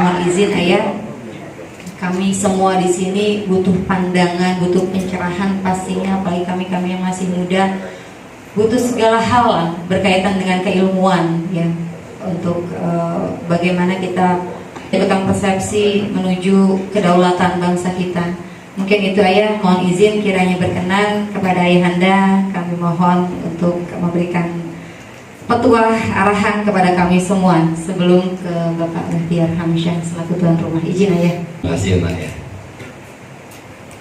mohon izin ayah, kami semua di sini butuh pandangan, butuh pencerahan pastinya, apalagi kami yang masih muda, butuh segala hal lah berkaitan dengan keilmuan ya, untuk bagaimana kita tekan persepsi menuju kedaulatan bangsa kita. Mungkin itu ayah, mohon izin kiranya berkenan kepada ayahanda, kami mohon untuk memberikan petuah arahan kepada kami semua sebelum ke Bapak Bahtiar Hamsyah selaku tuan rumah. Izin ayah. Terima kasih ya.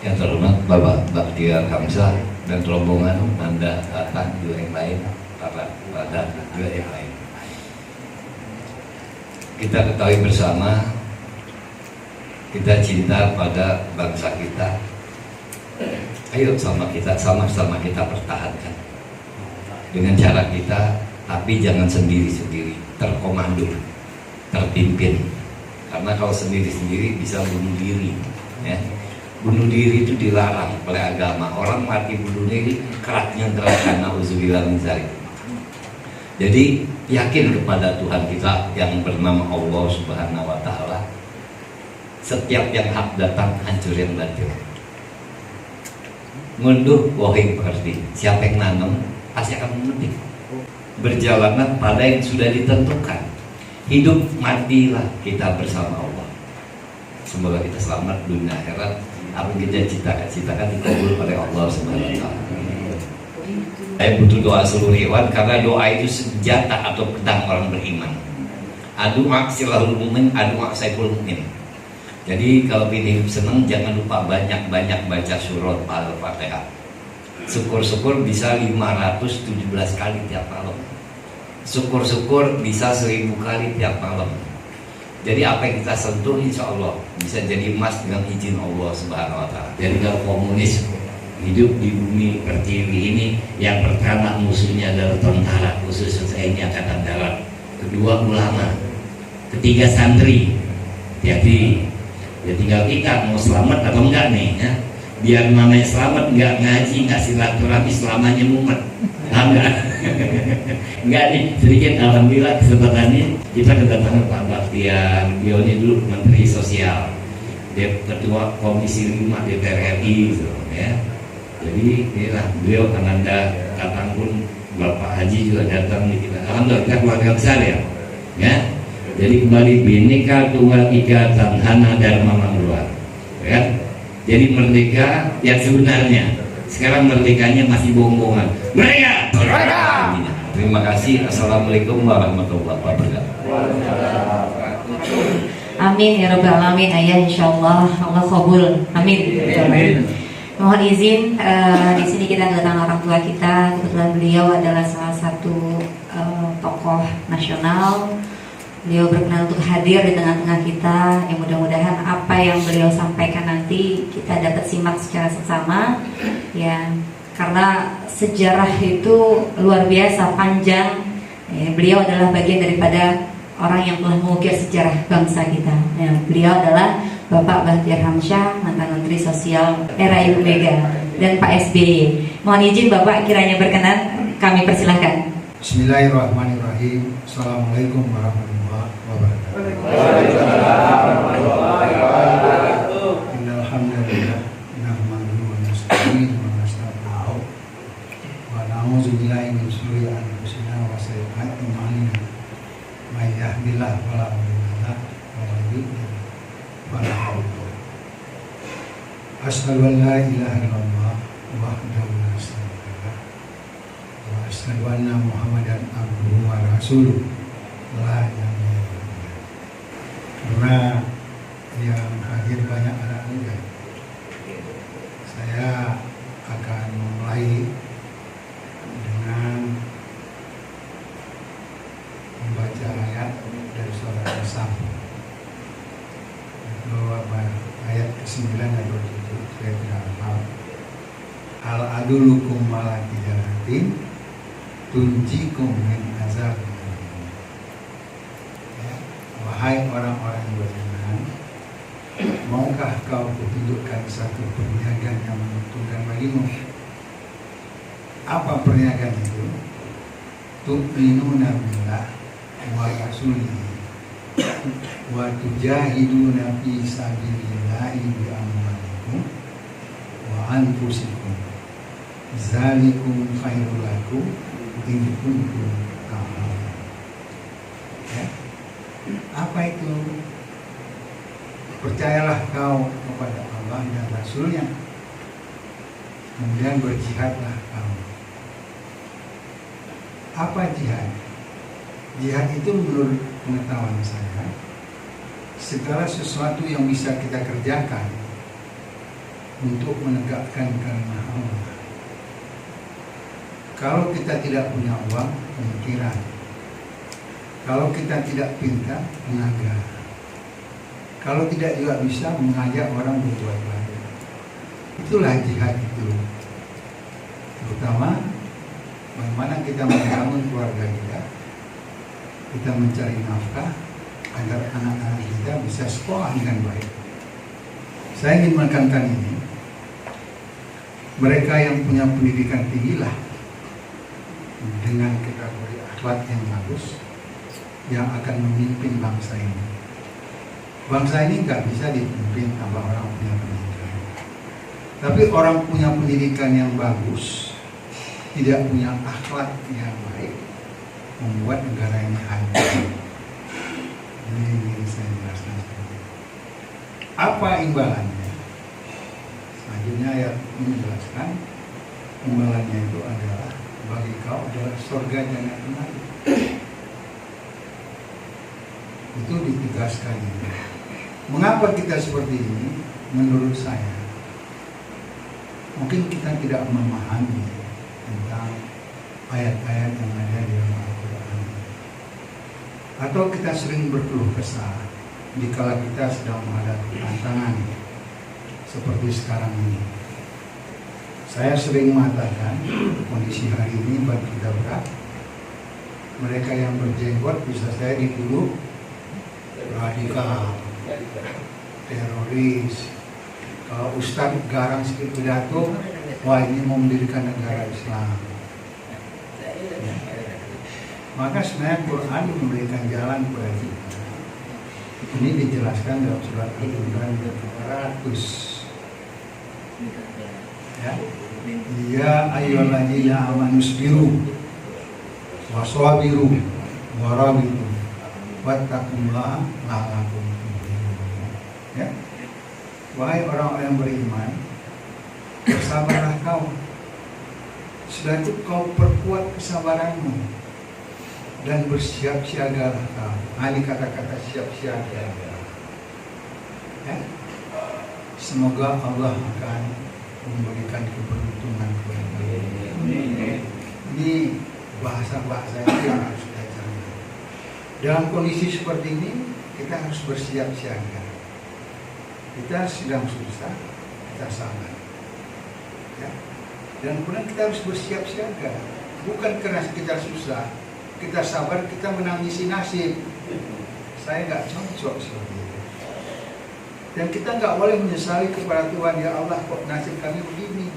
Yang terhormat Bapak Bahtiar Hamsyah dan rombongan Anda datang juga yang lain, para wadah juga yang lain. Kita ketahui bersama, kita cinta pada bangsa kita. Ayo sama-sama kita pertahankan dengan cara kita, tapi jangan sendiri-sendiri, terkomando, terpimpin. Karena kalau sendiri-sendiri bisa bunuh diri ya. Bunuh diri itu dilarang oleh agama. Orang mati bunuh diri keratnya neraka, nauzubillah min dzalik. Jadi yakin kepada Tuhan kita yang bernama Allah Subhanahu wa taala. Setiap yang hak datang, hancur yang batil. Ngunduh wahai pekerti, siapa yang nanam pasti akan memetik. Berjalanlah pada yang sudah ditentukan. Hidup matilah kita bersama Allah. Semoga kita selamat dunia akhirat. Apa yang kita citakan dikabul oleh Allah Subhanahu wa taala. Saya butuh doa seluruh hewan karena doa itu senjata atau pedang orang beriman. Adu'a silahul mu'min, adu'a saiful mu'min. Jadi kalau ingin senang jangan lupa banyak-banyak baca surat Al-Fatihah. Syukur-syukur bisa 517 kali tiap malam. Syukur-syukur bisa 1000 kali tiap malam. Jadi apa yang kita sentuh insya Allah bisa jadi emas dengan izin Allah Subhanahu wa taala. Jadi kalau komunis hidup di bumi pertiwi ini, yang pertama musuhnya adalah tentara khusus TNI Angkatan Darat, kedua ulama, ketiga santri. Jadi ya tinggal kita mau selamat atau enggak nih ya. Biar namanya selamat, enggak ngaji, enggak silaturahmi selamanya mumet. Enggak. Enggak nih, sedikit alhamdulillah kesempatannya kita kedatangan Pak Bahtiar. Beliau ini dulu Menteri Sosial, Ketua Komisi 5 DPR RI gitu ya. Jadi inilah beliau Ananda datang pun, Bapak Haji juga datang di kita. Alhamdulillah kita keluarga besar ya. Ya. Jadi kembali Bhinneka Tunggal Ika Tanhana Dharma Manggala. Ya. Jadi merdeka yang sebenarnya. Sekarang merdekanya masih bohong-bohongan. Merdeka. Terima kasih. Assalamualaikum warahmatullahi wabarakatuh. Amin ya rabbal alamin ayah, insyaallah Allah kabul. Amin. Amin. Mohon izin di sini kita kedatangan orang tua kita. Kebetulan beliau adalah salah satu tokoh nasional. Beliau berkenan untuk hadir di tengah-tengah kita. Yang mudah-mudahan apa yang beliau sampaikan nanti kita dapat simak secara seksama. Ya, karena sejarah itu luar biasa panjang. Ya, beliau adalah bagian daripada orang yang telah mengukir sejarah bangsa kita. Ya, beliau adalah Bapak Bahtiar Hamsyah, mantan Menteri Sosial era Ibu Mega dan Pak SBY. Mohon izin Bapak kiranya berkenan, kami persilahkan. Bismillahirrahmanirrahim. Assalamualaikum warahmatullahi wabarakatuh. Innal hamdalillah nahmaduhu wa nasta'inuhu wa nastaghfiruh wa na'udzu billahi min shururi anfusina wa sayyi'ati a'malina. May yahdihillahu fala mudilla lahu wa may yudlil fala hadiya lahu. Asyhadu an la ilaha illallah wahdahu la syarika lahu wa asyhadu anna Muhammadan abduhu wa rasuluh la ilaha illallah. Karena yang hadir banyak anak muda, saya akan mulai dengan membaca ayat dari surat Al-Asaf. Itu ayat ke-9 dan 27, saya tidak hafal. Al-adulukum malaki jalatin tunjikum min azab. Ya, wahai orang-orang yang beriman, maukah kau kutunjukkan satu perniagaan yang menguntungkan bagimu? Apa perniagaan itu? Tu'minuna billah wa rasulihi wa tujahiduna fi sabilillahi bi amwalikum wa anfusikum zalikum khairul lakum in kuntum ta'lamun. Ya. Apa itu? Percayalah kau kepada Allah dan Rasulnya, kemudian berjihadlah kau. Apa jihad? Jihad itu menurut pengetahuan saya segala sesuatu yang bisa kita kerjakan untuk menegakkan kalimat Allah. Kalau kita tidak punya uang, pemikiran. Kalau kita tidak pintar, tenaga. Kalau tidak juga bisa mengajak orang berbuat baik. Itulah jihad itu. Terutama bagaimana kita membangun keluarga kita. Kita mencari nafkah agar anak-anak kita bisa sekolah dengan baik. Saya ingin menekankan ini. Mereka yang punya pendidikan tinggilah dengan kategori akhlak yang bagus yang akan memimpin bangsa ini. Bangsa ini nggak bisa dipimpin tanpa orang punya pendidikan. Tapi orang punya pendidikan yang bagus, tidak punya akhlak yang baik, membuat negara ini hancur. Ini saya jelaskan seperti itu. Apa imbalannya? Selanjutnya ayat menjelaskan imbalannya itu adalah bagi kau adalah surga jangan kenal. Itu ditegaskan ini. Mengapa kita seperti ini? Menurut saya, mungkin kita tidak memahami tentang ayat-ayat yang ada di dalam Al-Quran, atau kita sering berkeluh kesah dikala kita sedang menghadapi tantangan seperti sekarang ini. Saya sering mengatakan kondisi hari ini bagi kita berat. Mereka yang berjenggot bisa saya dituduh radikal, teroris. Kalau Ustadz garang sedikit pidato, wah ini mau mendirikan negara Islam. Ya. Maka sebenarnya Quran memberikan jalan kepada kita. Ini dijelaskan dalam surat Al-Imran 200. Ya ayyuhalladzina amanu sabiru wasabiru warabitu wattaqullaha la'allakum tuflihun. Ya. Wahai orang-orang yang beriman, bersabarlah kau. Setelah itu kau perkuat kesabaranmu dan bersiap-siagalah kau. Ini kata-kata siap-siaga. Ya. Semoga Allah akan memberikan keberuntungan kepada kita. Ini bahasa-bahasa yang harus kita cari. Dalam kondisi seperti ini, kita harus bersiap siaga. Kita sedang susah, kita sabar. Ya. Dan kemudian kita harus bersiap siaga. Bukan karena kita susah, kita sabar, kita menangisi nasib. Saya nggak cocok seperti itu. Dan kita nggak boleh menyesali kepada Tuhan, ya Allah kok nasib kami begini.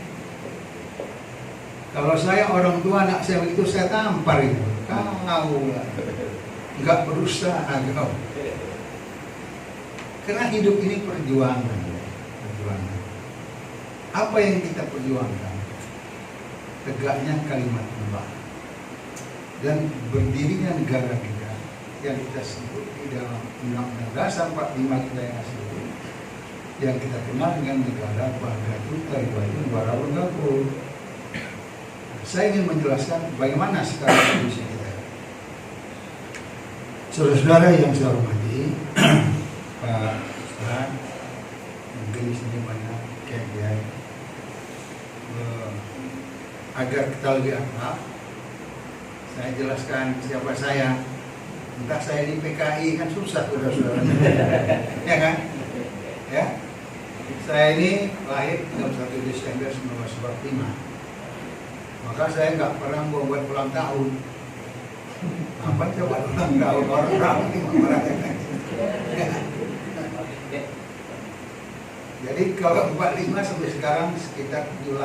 Kalau saya orang tua anak saya begitu, saya tampar itu. Kau nggak berusaha kau. Karena hidup ini perjuangan. Apa yang kita perjuangkan? Tegaknya kalimat Allah dan berdirinya negara kita yang kita sebut di dalam Undang-Undang Dasar 45 kita yang asli, yang kita kenal dengan negara Bahdatul Taibatun Warabun Gabur. Saya ingin menjelaskan bagaimana sekarang kondisi kita. Saudara-saudara yang saya hormati, Pak Ustaz, mungkin di sini banyak kiai, agar kita lebih akrab, saya jelaskan siapa saya. Entah saya di PKI kan susah, saudara-saudara. Ya kan? Ya. Saya ini lahir 31 Desember 1945. Maka saya nggak pernah buat ulang tahun. Apa coba ulang tahun orang merayakan? Jadi kalau 45 sampai sekarang sekitar 78.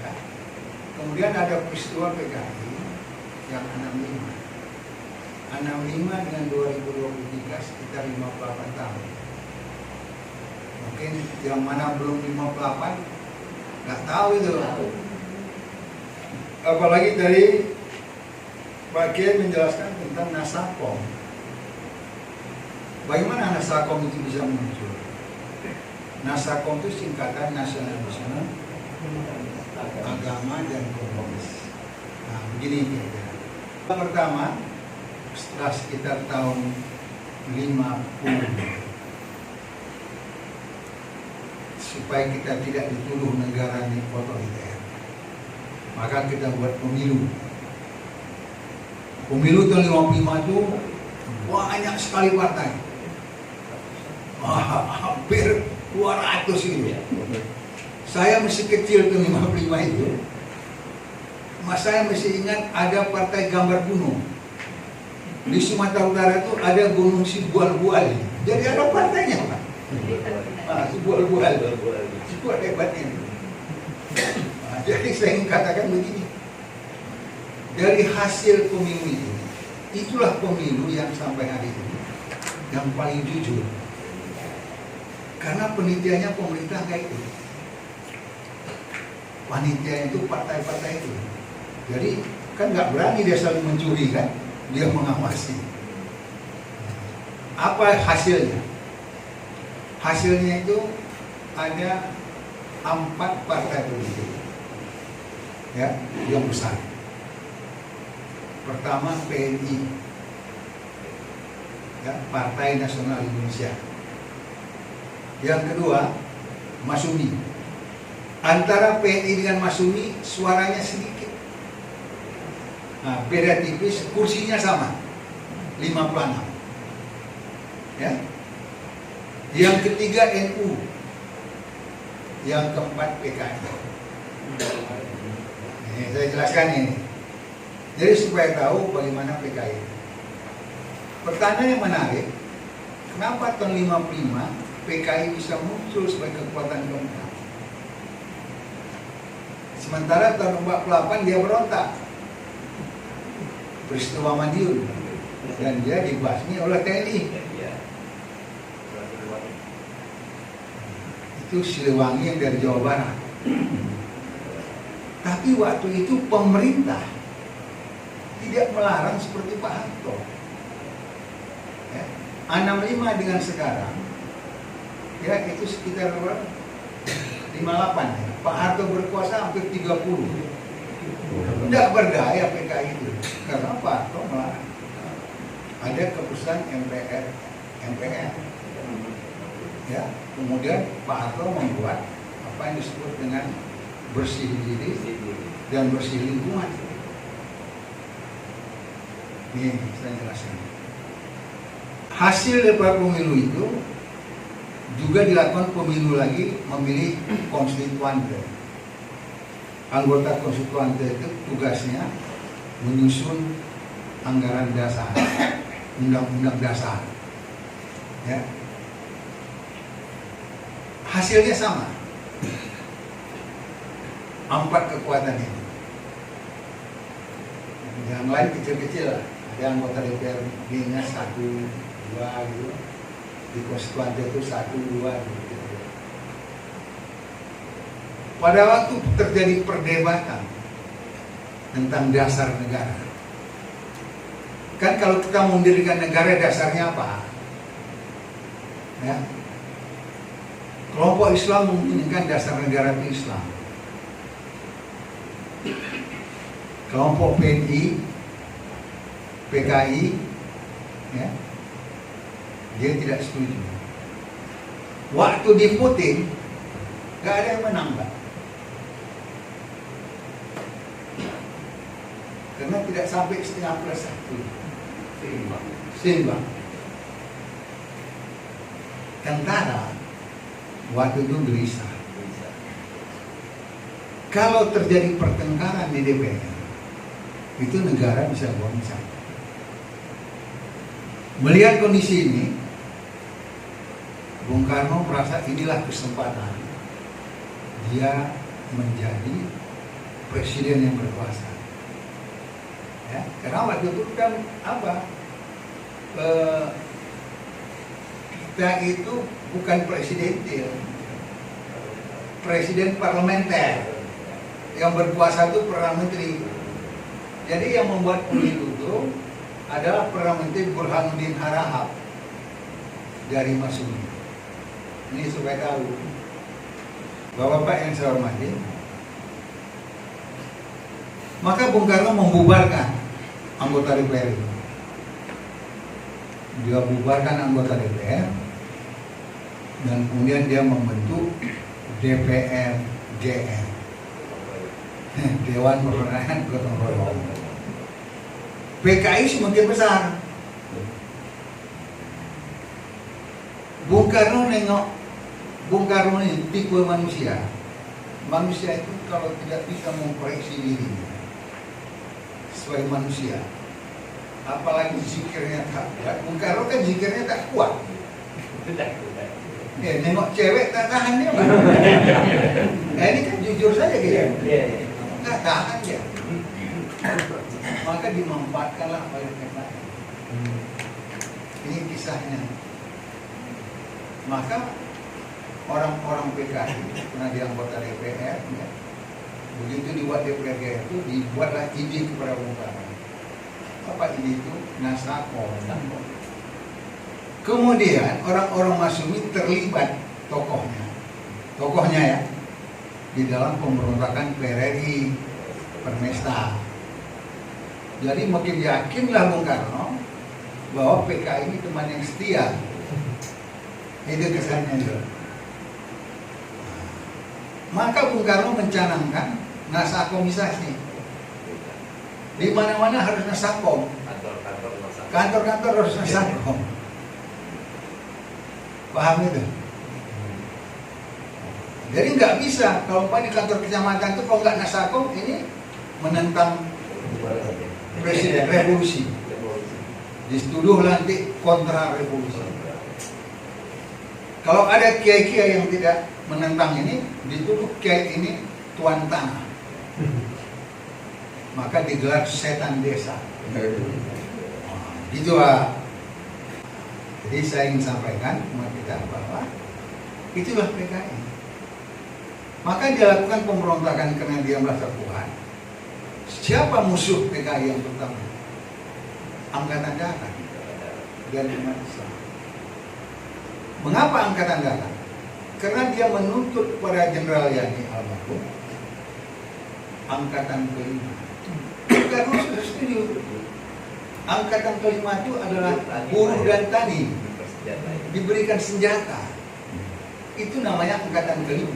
Ya. Kemudian ada peristiwa PKI yang 65. 65 dengan 2023 sekitar 58 tahun. Mungkin yang mana belum 58 nggak tahu itu. Apalagi dari bagian menjelaskan tentang Nasakom. Bagaimana Nasakom itu bisa muncul? Nasakom itu singkatan nasionalisme, agama, dan kompromis. Nah, begini kira-kira. Pertama, setelah sekitar tahun 50, supaya kita tidak dituduh negara otoriter, maka kita buat pemilu. Pemilu tahun 55 itu banyak sekali partai, hampir 200 itu. Saya masih kecil tahun 55 itu, saya masih ingat ada partai gambar gunung. Di Sumatera Utara itu ada gunung Sibual-Bual. Jadi ada partainya, Pak. Sibual-Bual. Sibual hebatnya. Jadi saya ingin katakan begini. Dari hasil pemilu itu, itulah pemilu yang sampai hari ini yang paling jujur. Karena penelitiannya pemerintah kayak itu. Panitia itu partai-partai itu. Jadi kan nggak berani dia saling mencuri kan, dia mengawasi. Apa hasilnya? Hasilnya itu ada 4 partai politik, ya, yang besar. Pertama PNI, ya, Partai Nasional Indonesia. Yang kedua Masyumi. Antara PNI dengan Masyumi suaranya sedikit. Nah, beda tipis, kursinya sama, 56. Ya. Yang ketiga NU. Yang keempat PKI. Ini saya jelaskan ini. Jadi supaya tahu bagaimana PKI. Pertanyaan yang menarik, kenapa tahun 55 PKI bisa muncul sebagai kekuatan keempat? Sementara tahun 48 dia berontak. Peristiwa Madiun, dan dia dibasmi oleh TNI. Itu Siliwangi yang dari Jawa Barat. Tapi waktu itu pemerintah tidak melarang seperti Pak Harto. Ya, 65 dengan sekarang, ya itu sekitar 58 ya. Pak Harto berkuasa hampir 30. Tidak berdaya PKI itu. Karena Pak Harto melarang. Ada keputusan MPR. Ya, kemudian Pak Harto membuat apa yang disebut dengan bersih diri dan bersih lingkungan. Ini saya jelaskan. Hasil daripada pemilu itu juga dilakukan pemilu lagi, memilih konstituante. Anggota konstituante itu tugasnya menyusun anggaran dasar, undang-undang dasar. Ya. Hasilnya sama. 4 kekuatan ini. Yang lain kecil-kecil lah. Ada anggota DPRD-nya 1, 2 gitu. Di konstituante itu 1, 2 gitu. Pada waktu terjadi perdebatan tentang dasar negara, kan kalau kita mendirikan negara dasarnya apa? Ya, kelompok Islam menginginkan dasar negara itu Islam. Kelompok PNI, PKI, ya, dia tidak setuju. Waktu di voting, gak ada yang menang, Pak. Karena tidak sampai 1,5+1. Seimbang. Tentara waktu itu gelisah. Kalau terjadi pertengkaran di DPR, itu negara bisa goncang. Melihat kondisi ini, Bung Karno merasa inilah kesempatan dia menjadi presiden yang berkuasa. Ya, karena waktu itu kan apa? kita itu bukan presidentil, presiden parlementer, yang berkuasa itu Perdana Menteri. Jadi yang membuat pemilu itu adalah Perdana Menteri Burhanuddin Harahap dari Masyumi. Ini supaya tahu. Bapak-bapak yang saya hormati, maka Bung Karno membubarkan anggota DPR itu. Dia bubarkan anggota DPR dan kemudian dia membentuk DPR GR, Dewan Perwakilan Gotong Royong. PKI semakin besar. Bung Karno nengok, Bung Karno ini tipe manusia. Manusia itu kalau tidak bisa memproyeksi dirinya sebagai manusia, apalagi zikirnya tak kuat. Bung Karno kan zikirnya tak kuat. Ya, nengok cewek tak tahan dia, Pak. Nah, ini kan jujur saja gitu. Nggak tahan dia. Maka dimanfaatkanlah oleh PKI. Ini kisahnya. Maka orang-orang PKI pernah di anggota DPR, ya, begitu dibuat DPR itu dibuatlah izin kepada Bung Karno. Apa ini itu? Nasako. Kemudian orang-orang Masyumi terlibat tokohnya ya, di dalam pemberontakan PRRI, Permesta. Jadi makin yakinlah Bung Karno bahwa PKI ini teman yang setia. Itu kesannya itu. Maka Bung Karno mencanangkan nasakomisasi. Di mana-mana harus nasakom. Kantor-kantor harus nasakom. Paham itu? Jadi nggak bisa kalau di kantor kecamatan itu kalau nggak nasakom ini menentang presiden revolusi. Dituduh nanti kontra revolusi. Kalau ada kiai-kiai yang tidak menentang ini, dituduh kiai ini tuan tanah. Maka digelar setan desa. Gitu lah. Jadi saya ingin sampaikan kepada kita bahwa itulah PKI. Maka dia lakukan pemberontakan karena dia merasa kuat. Siapa musuh PKI yang pertama? Angkatan Darat dan umat Islam. Mengapa Angkatan Darat? Karena dia menuntut kepada Jenderal Yani almarhum Angkatan kelima. Karena sudah setuju. Angkatan kelima itu adalah buruh dan tani, diberikan senjata. Itu namanya Angkatan kelima.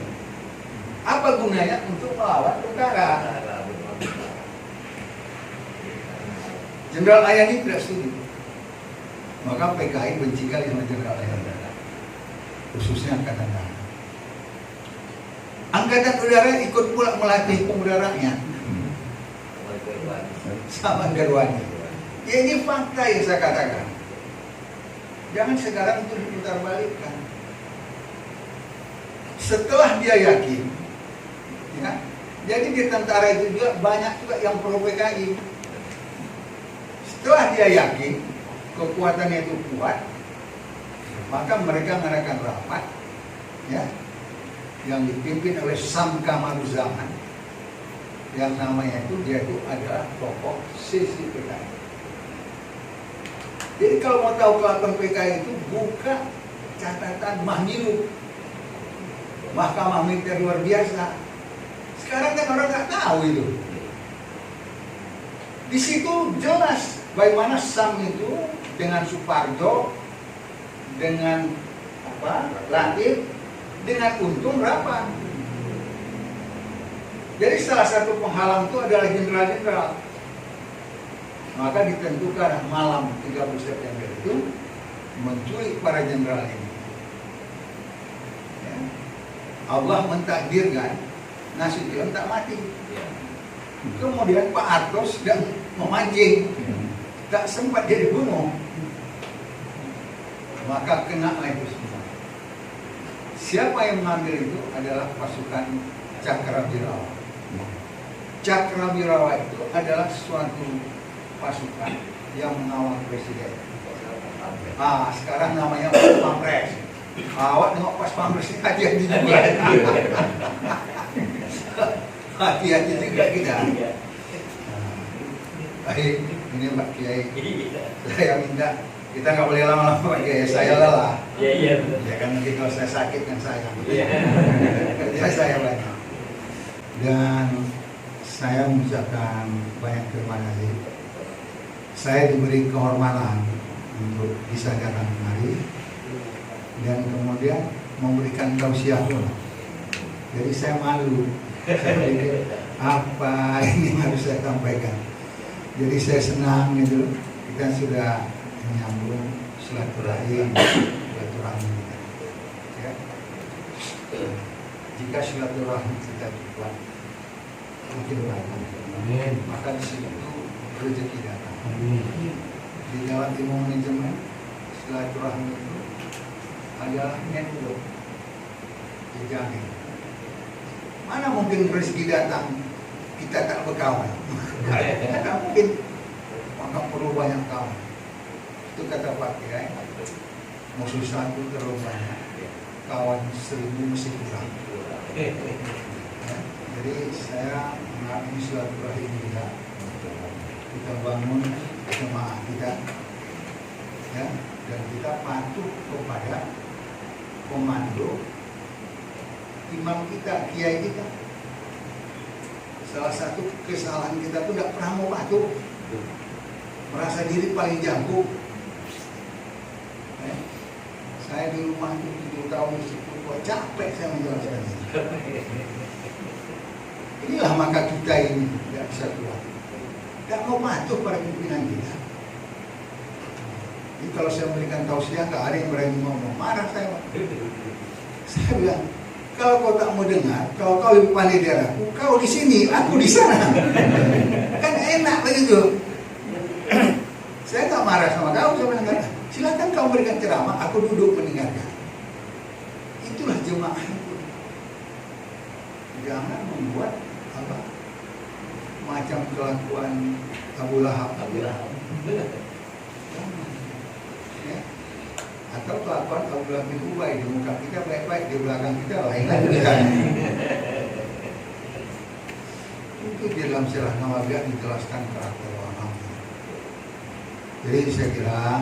Apa gunanya? Untuk melawan tentara. Jenderal Ayani tidak setuju. Maka PKI benci kali sama Jenderal Ayani, khususnya Angkatan Darat. Angkatan Udara ikut pula melatih pengudaranya sama Garwani. Ya ini fakta yang saya katakan. Jangan sekarang itu diputar balikkan. Setelah dia yakin, ya, jadi di tentara itu juga banyak juga yang pro PKI. Setelah dia yakin kekuatannya itu kuat, maka mereka mengadakan rapat, ya, yang dipimpin oleh Sam Kamaruzaman, yang namanya itu dia itu adalah tokoh sisi PKI. Jadi kalau mau tahu kelakuan PKI itu buka catatan Mahmilu, Mahkamah Militer luar biasa. Sekarang kan orang nggak tahu itu. Di situ jelas bagaimana Sam itu dengan Suparjo, dengan Latif, dengan Untung rapat. Jadi salah satu penghalang itu adalah jenderal-jenderal. Maka ditentukan malam 30 September itu menculik para jenderal ini. Ya. Allah mentakdirkan Nasution tak mati. Kemudian Pak Harto sedang memancing, tak sempat dia dibunuh. Maka kena itu semua. Siapa yang mengambil itu adalah pasukan Cakrawirawa. Cakrawirawa itu adalah suatu pasukan yang mengawal presiden. Sekarang namanya pas pampres. Awak tengok pas pampres ini hati-hati juga. Hati-hati juga kita. Baik, ini Pak Kiai. Saya minta kita nggak boleh lama-lama Pak Kiai. Saya lelah. Ya kan nanti kalau saya sakit kan saya. Kerja saya banyak. Dan saya mengucapkan banyak terima kasih. Saya diberi kehormatan untuk bisa datang kemari dan kemudian memberikan tausiah pun. Jadi saya malu. Saya pikir apa ini harus saya sampaikan. Jadi saya senang gitu. Kita sudah menyambung silaturahmi kita. Ya. Jika silaturahmi kita kuat, makin baik. Maka di situ rezeki datang. Di dalam ilmu manajemen silaturahmi itu adalah network dijamin. Mana mungkin rezeki datang kita tak berkawan? Tidak mungkin. Maka perlu banyak kawan. Itu kata Pak Kiai. Musuh satu terlalu banyak, kawan 1000 mesti kurang. Ya, jadi saya mengambil silaturahim kita. Kita bangun jemaah kita, ya, dan kita patuh kepada komando imam kita, kiai kita. Salah satu kesalahan kita tuh tidak pernah mau patuh, merasa diri paling jago. Saya di rumah itu 7 tahun capek saya menjelaskan ini. Inilah maka kita ini tidak bisa kuat. Tidak mau patuh pada pimpinan kita. Jadi kalau saya memberikan tausiah, nggak ada yang berani ngomong. Marah saya. Saya bilang, kalau kau tak mau dengar, kalau kau lebih pandai dari aku, kau di sini, aku di sana. Kan enak begitu. Saya tak marah sama kau, saya bilang, silakan kau berikan ceramah, aku duduk mendengarkan. Itulah jemaah itu. Jangan membuat apa macam kelakuan Abu Lahab. Ya. Atau kelakuan Abu Lahab bin Ubay, di muka kita baik-baik, di belakang kita lain-lain. Itu di dalam sirah Nawawiyah dijelaskan karakter orang. Jadi saya kira,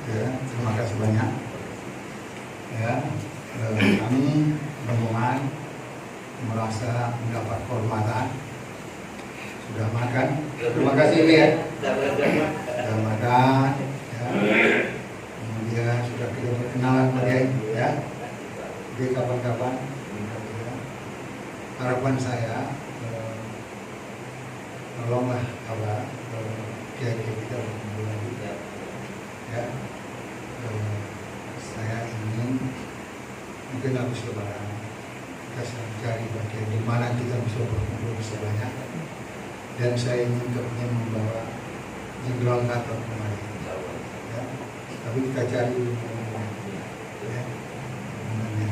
ya, terima kasih banyak. Ya, kami rombongan merasa mendapat kehormatan. Sudah makan. Terima kasih ya. Sudah makan. Ya. Kemudian sudah kita berkenalan ya. Jadi kapan-kapan. Ya. Harapan saya, tolonglah kabar kiai-kiai kita berkumpul lagi. Ya. Saya ingin mungkin habis lebaran kita sedang cari bagian di mana kita bisa berkumpul sebanyak, dan saya ingin membawa Jenderal Gatot kemarin. Ya. Tapi kita cari dulu ya, momennya.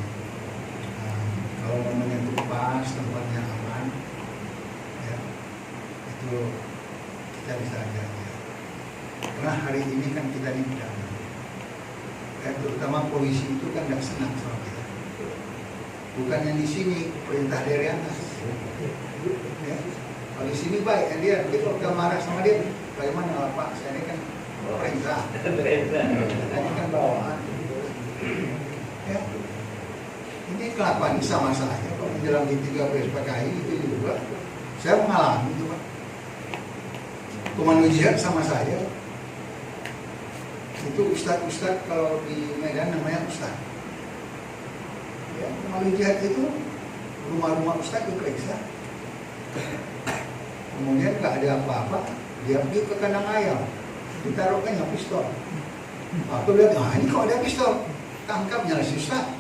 Kalau momennya itu pas, tempatnya aman, ya, itu kita bisa ajak. Karena hari ini kan kita di bidang, terutama polisi itu kan tidak senang sama kita. Bukan yang di sini, perintah dari atas. Ya. Kalau di sini baik, dia kalau kita marah sama dia, bagaimana Pak? Saya ini kan perintah. Ini kan bawaan. Ya. Ini kelakuan sama saja. Kalau menjelang di 13 PKI itu juga, saya mengalami itu Pak. Komando jihad sama saya. Itu ustadz kalau di Medan namanya ustadz. Ya, komando jihad itu rumah-rumah ustadz diperiksa. Kemudian nggak ada apa-apa, dia pergi ke kandang ayam, ditaruhkannya pistol. Aku lihat, ini kok ada pistol, tangkapnya si ustadz.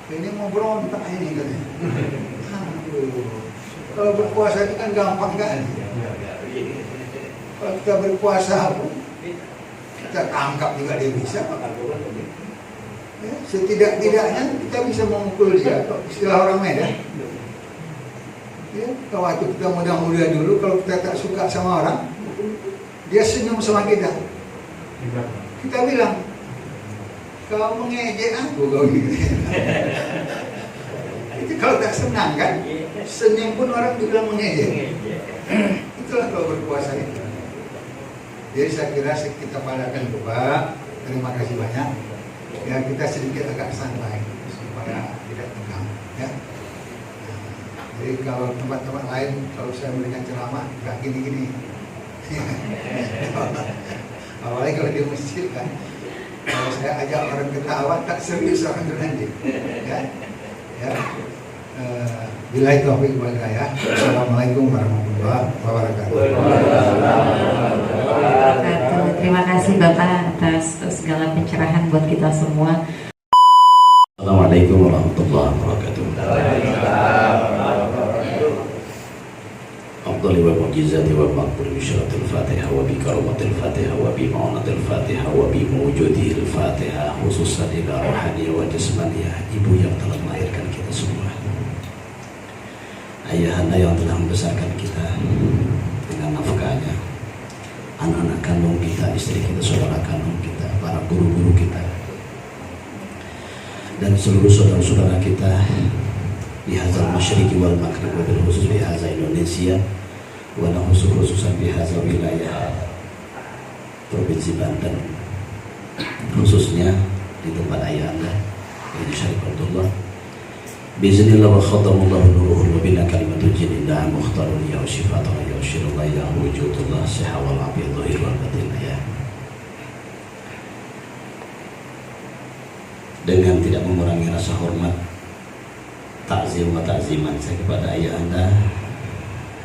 Ini mau berontak ini katanya. Kalau berpuasa itu kan gampang kan? Kalau kita berpuasa pun kita tangkap juga dia bisa. Ya, setidak-tidaknya kita bisa memukul dia. Istilah orang Medan. Ya, kalau waktu kita muda-muda dulu, kalau kita tak suka sama orang, dia senyum sama kita. kita bilang, kau mengejek aku kau gitu. Itu kalau tak senang kan, senyum pun orang dibilang mengejek. Itulah kalau berpuasa itu. Jadi saya kira kita padakan doa. Terima kasih banyak. Ya kita sedikit agak santai supaya tidak tegang. Ya. Jadi kalau tempat-tempat lain kalau saya memberikan ceramah nggak gini-gini. Apalagi kalau di masjid kan. Kalau saya ajak orang ketawa tak serius orang nanti. Ya. Ya. Billahi taufiq wal hidayah. Assalamualaikum warahmatullahi wabarakatuh. Terima kasih Bapak atas segala pencerahan buat kita semua. Assalamualaikum warahmatullahi wabarakatuh. Afdhali wa mu'jizati wa maqbul bisyaratil Fatihah wa bi karamatil Fatihah wa bi ma'unatil Fatihah wa bi mawjudil Fatihah khususan ila rohaniyah wa jismaniyah ibu yang telah melahirkan kita semua, ayahanda yang telah membesarkan kita dengan nafkahnya, anak-anak kandung kita, istri kita, saudara kandung kita, para guru-guru kita, dan seluruh saudara-saudara kita di hazal masyriqi wal maghrib, wabil khusus di hazal Indonesia, wala khususan di hazal wilayah Provinsi Banten, khususnya di tempat ayahanda Haji Syarif Abdullah. Biiznillah wa khadamullahu nuruhul wa bina kalimatul jin indaha mukhtarun ya syifatun ya syirullah ya wujudullah siha wal afiyah dhahir wal batin ya. Dengan tidak mengurangi rasa hormat, takzim wa takziman saya kepada ayahanda,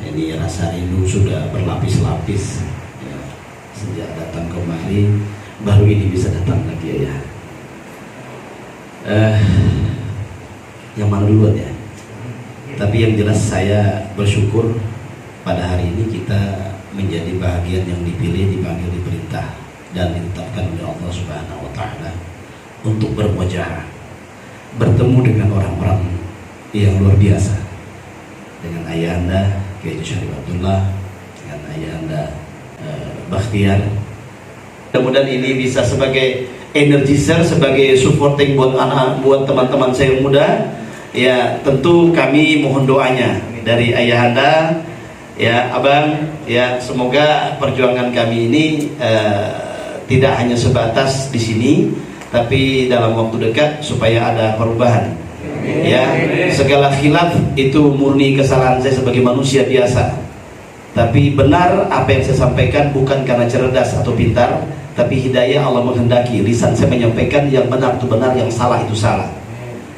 ini rasa rindu sudah berlapis-lapis ya. Sejak datang kemari baru ini bisa datang lagi ya. Yang mana duluan ya? Tapi yang jelas saya bersyukur pada hari ini kita menjadi bahagian yang dipilih, dipanggil, diperintah dan ditetapkan oleh Allah Subhanahu wa taala untuk bermujaharah, bertemu dengan orang-orang yang luar biasa, dengan ayahanda Haji Syarif Abdullah, dengan ayahanda Bakhtiar. Mudah-mudahan ini bisa sebagai energizer, sebagai supporting buat anak, buat teman-teman saya yang muda. Ya, tentu kami mohon doanya dari ayahanda, ya abang, ya semoga perjuangan kami ini tidak hanya sebatas di sini, tapi dalam waktu dekat supaya ada perubahan. Ya, segala khilaf itu murni kesalahan saya sebagai manusia biasa. Tapi benar apa yang saya sampaikan bukan karena cerdas atau pintar, tapi hidayah Allah menghendaki. Lisan saya menyampaikan yang benar itu benar, yang salah itu salah.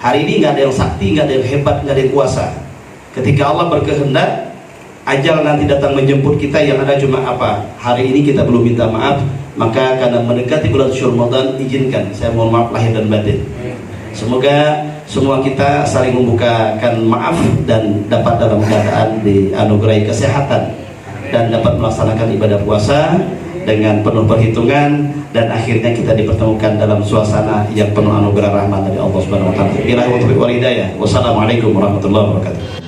Hari ini nggak ada yang sakti, nggak ada yang hebat, nggak ada yang kuasa. Ketika Allah berkehendak, ajal nanti datang menjemput kita, yang ada cuma apa? Hari ini kita belum minta maaf, maka karena mendekati bulan Syawal Ramadan, izinkan saya mohon maaf lahir dan batin. Semoga semua kita saling membukakan maaf dan dapat dalam keadaan dianugerahi kesehatan dan dapat melaksanakan ibadah puasa dengan penuh perhitungan, dan akhirnya kita dipertemukan dalam suasana yang penuh anugerah rahmat dari Allah Subhanahu wa taala. Wassalamualaikum warahmatullahi wabarakatuh.